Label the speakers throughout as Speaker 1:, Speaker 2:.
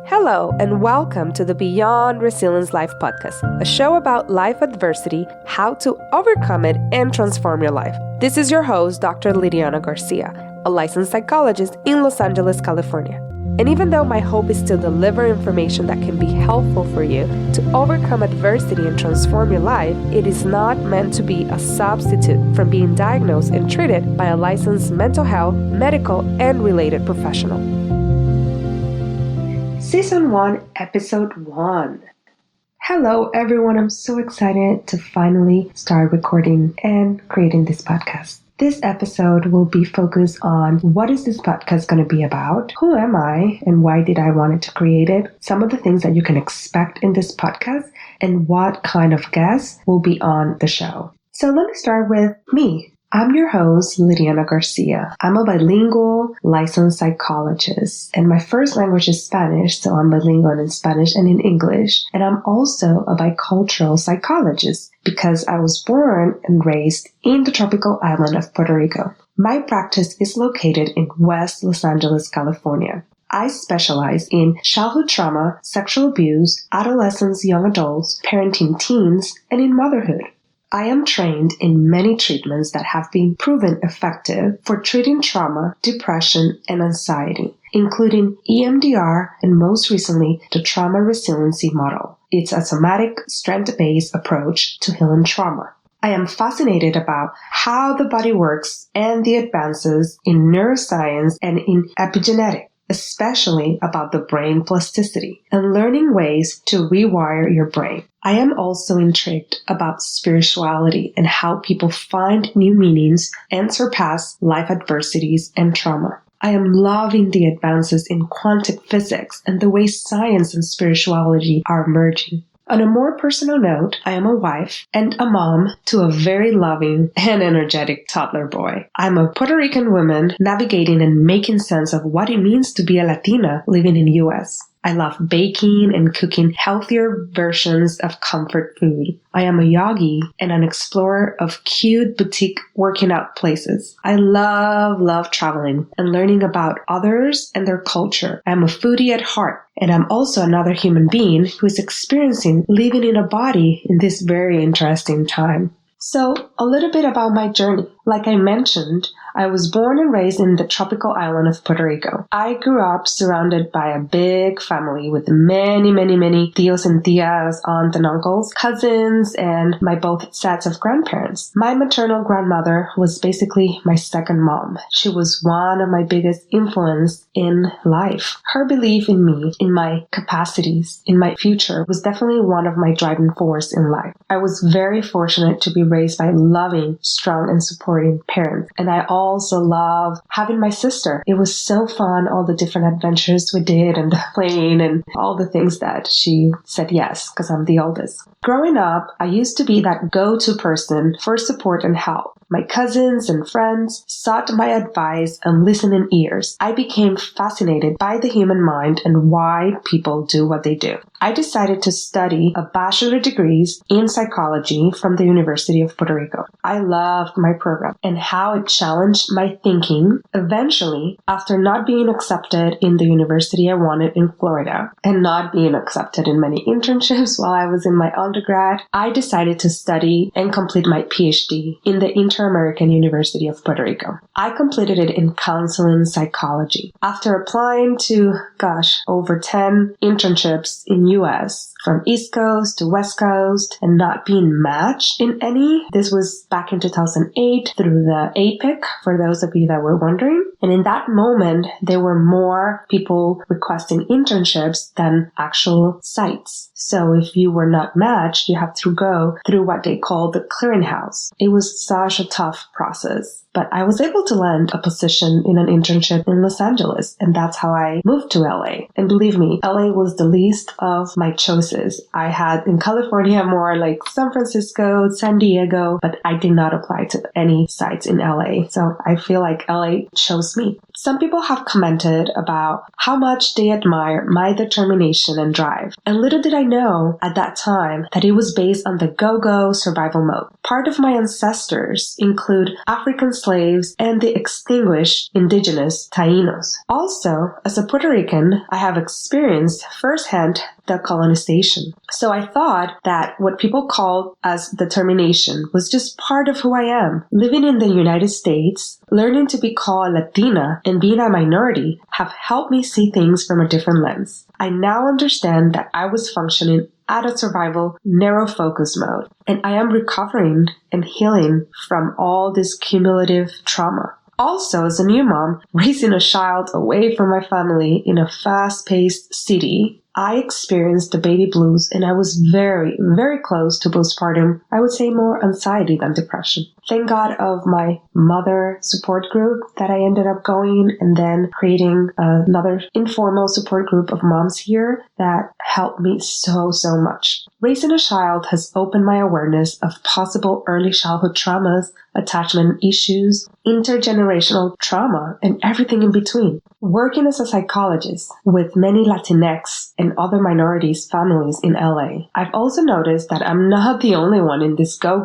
Speaker 1: Hello, and welcome to the Beyond Resilience Life podcast, a show about life adversity, how to overcome it, and transform your life. This is your host, Dr. Lydiana García, a licensed psychologist in Los Angeles, California. And even though my hope is to deliver information that can be helpful for you to overcome adversity and transform your life, it is not meant to be a substitute from being diagnosed and treated by a licensed mental health, medical, and related professional. Season 1, Episode 1. Hello, everyone. I'm so excited to finally start recording and creating this podcast. This episode will be focused on what is this podcast going to be about? Who am I and why did I want to create it? Some of the things that you can expect in this podcast and what kind of guests will be on the show. So let me start with me. I'm your host, Lydiana García. I'm a bilingual licensed psychologist, and my first language is Spanish, so I'm bilingual in Spanish and in English. And I'm also a bicultural psychologist because I was born and raised in the tropical island of Puerto Rico. My practice is located in West Los Angeles, California. I specialize in childhood trauma, sexual abuse, adolescents, young adults, parenting teens, and in motherhood. I am trained in many treatments that have been proven effective for treating trauma, depression, and anxiety, including EMDR and most recently the trauma resiliency model. It's a somatic, strength-based approach to healing trauma. I am fascinated about how the body works and the advances in neuroscience and in epigenetics, especially about the brain plasticity and learning ways to rewire your brain. I am also intrigued about spirituality and how people find new meanings and surpass life adversities and trauma. I am loving the advances in quantum physics and the way science and spirituality are merging. On a more personal note, I am a wife and a mom to a very loving and energetic toddler boy. I'm a Puerto Rican woman navigating and making sense of what it means to be a Latina living in the U.S. I love baking and cooking healthier versions of comfort food. I am a yogi and an explorer of cute boutique working out places. I love traveling and learning about others and their culture. I'm a foodie at heart, and I'm also another human being who is experiencing living in a body in this very interesting time. So, a little bit about my journey. Like I mentioned, I was born and raised in the tropical island of Puerto Rico. I grew up surrounded by a big family with many tios and tias, aunts and uncles, cousins, and my both sets of grandparents. My maternal grandmother was basically my second mom. She was one of my biggest influence in life. Her belief in me, in my capacities, in my future was definitely one of my driving force in life. I was very fortunate to be raised by loving, strong, and supporting parents. And I also love having my sister. It was so fun, all the different adventures we did and the playing and all the things that she said yes, because I'm the oldest. Growing up, I used to be that go-to person for support and help. My cousins and friends sought my advice and listening ears. I became fascinated by the human mind and why people do what they do. I decided to study a bachelor's degree in psychology from the University of Puerto Rico. I loved my program and how it challenged my thinking. Eventually, after not being accepted in the university I wanted in Florida and not being accepted in many internships while I was in my undergrad, I decided to study and complete my PhD in the Inter-American University of Puerto Rico. I completed it in counseling psychology. After applying to, over 10 internships in US, from East Coast to West Coast, and not being matched in any. This was back in 2008 through the APIC, for those of you that were wondering. And in that moment, there were more people requesting internships than actual sites. So if you were not matched, you have to go through what they call the clearinghouse. It was such a tough process. But I was able to land a position in an internship in Los Angeles, and that's how I moved to LA. And believe me, LA was the least of my choices. I had in California more like San Francisco, San Diego, but I did not apply to any sites in LA. So I feel like LA chose me. Some people have commented about how much they admire my determination and drive. And little did I know at that time that it was based on the go-go survival mode. Part of my ancestors include African slaves, and the extinguished indigenous Taínos. Also, as a Puerto Rican, I have experienced firsthand the colonization. So I thought that what people called as determination was just part of who I am. Living in the United States, learning to be called Latina and being a minority have helped me see things from a different lens. I now understand that I was functioning at a survival, narrow focus mode, and I am recovering and healing from all this cumulative trauma. Also, as a new mom, raising a child away from my family in a fast-paced city, I experienced the baby blues, and I was very, very close to postpartum. I would say more anxiety than depression. Thank God of my mother support group that I ended up going and then creating another informal support group of moms here that helped me so much. Raising a child has opened my awareness of possible early childhood traumas, attachment issues, intergenerational trauma, and everything in between. Working as a psychologist with many Latinx and other minorities families in LA, I've also noticed that I'm not the only one in this go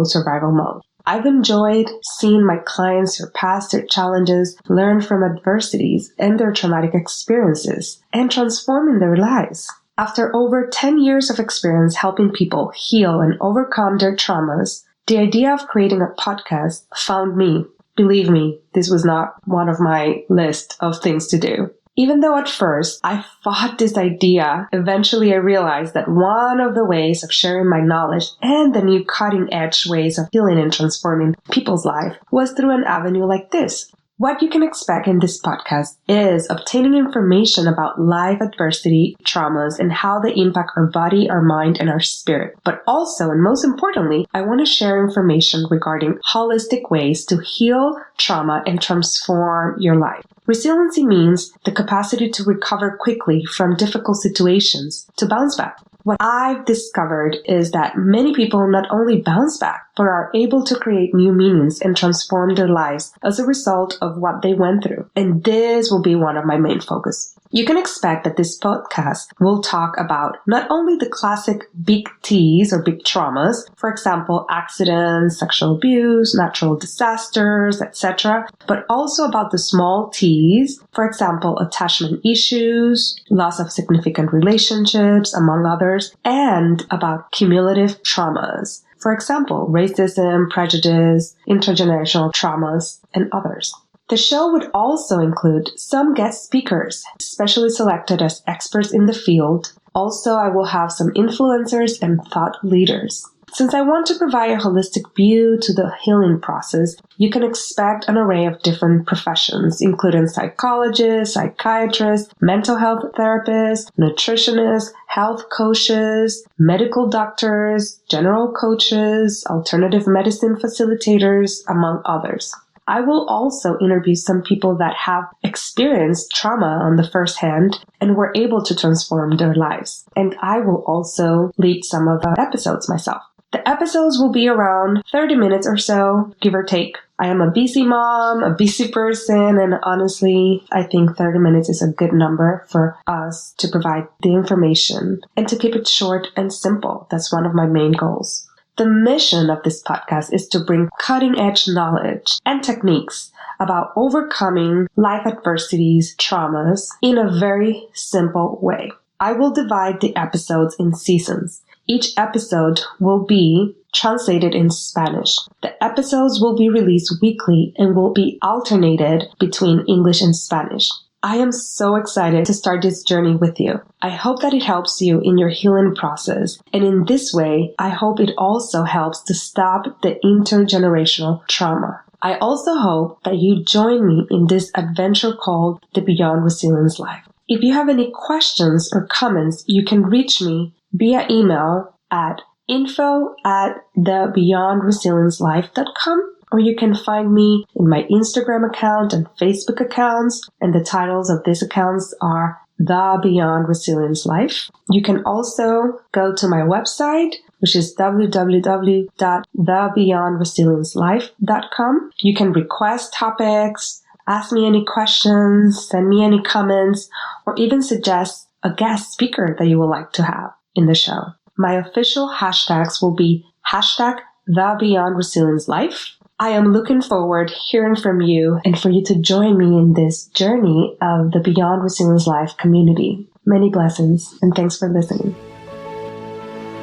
Speaker 1: survival mode. I've enjoyed seeing my clients surpass their challenges, learn from adversities and their traumatic experiences, and transforming their lives. After over 10 years of experience helping people heal and overcome their traumas, the idea of creating a podcast found me. Believe me, this was not one of my list of things to do. Even though at first I fought this idea, eventually I realized that one of the ways of sharing my knowledge and the new cutting-edge ways of healing and transforming people's life was through an avenue like this. What you can expect in this podcast is obtaining information about life adversity, traumas, and how they impact our body, our mind, and our spirit. But also, and most importantly, I want to share information regarding holistic ways to heal trauma and transform your life. Resiliency means the capacity to recover quickly from difficult situations, to bounce back. What I've discovered is that many people not only bounce back, but are able to create new meanings and transform their lives as a result of what they went through. And this will be one of my main focus. You can expect that this podcast will talk about not only the classic big T's or big traumas, for example, accidents, sexual abuse, natural disasters, etc., but also about the small T's, for example, attachment issues, loss of significant relationships, among others, and about cumulative traumas. For example, racism, prejudice, intergenerational traumas, and others. The show would also include some guest speakers, specially selected as experts in the field. Also, I will have some influencers and thought leaders. Since I want to provide a holistic view to the healing process, you can expect an array of different professions, including psychologists, psychiatrists, mental health therapists, nutritionists, health coaches, medical doctors, general coaches, alternative medicine facilitators, among others. I will also interview some people that have experienced trauma on the first hand and were able to transform their lives. And I will also lead some of the episodes myself. The episodes will be around 30 minutes or so, give or take. I am a busy mom, a busy person, and honestly, I think 30 minutes is a good number for us to provide the information and to keep it short and simple. That's one of my main goals. The mission of this podcast is to bring cutting-edge knowledge and techniques about overcoming life adversities, traumas, in a very simple way. I will divide the episodes in seasons. Each episode will be translated in Spanish. The episodes will be released weekly and will be alternated between English and Spanish. I am so excited to start this journey with you. I hope that it helps you in your healing process. And in this way, I hope it also helps to stop the intergenerational trauma. I also hope that you join me in this adventure called the Beyond Resilience Life. If you have any questions or comments, you can reach me via email at info@thebeyondresilience.life.com. Or you can find me in my Instagram account and Facebook accounts, and the titles of these accounts are The Beyond Resilience Life. You can also go to my website, which is www.thebeyondresilience.life.com. You can request topics, ask me any questions, send me any comments, or even suggest a guest speaker that you would like to have in the show. My official hashtags will be #TheBeyondResilienceLife I am looking forward hearing from you and for you to join me in this journey of the Beyond Resilience Life community. Many blessings, and thanks for listening.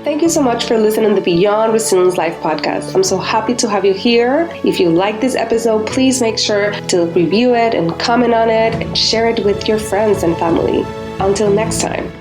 Speaker 1: Thank you so much for listening to the Beyond Resilience Life podcast. I'm so happy to have you here. If you like this episode, please make sure to review it and comment on it and share it with your friends and family. Until next time.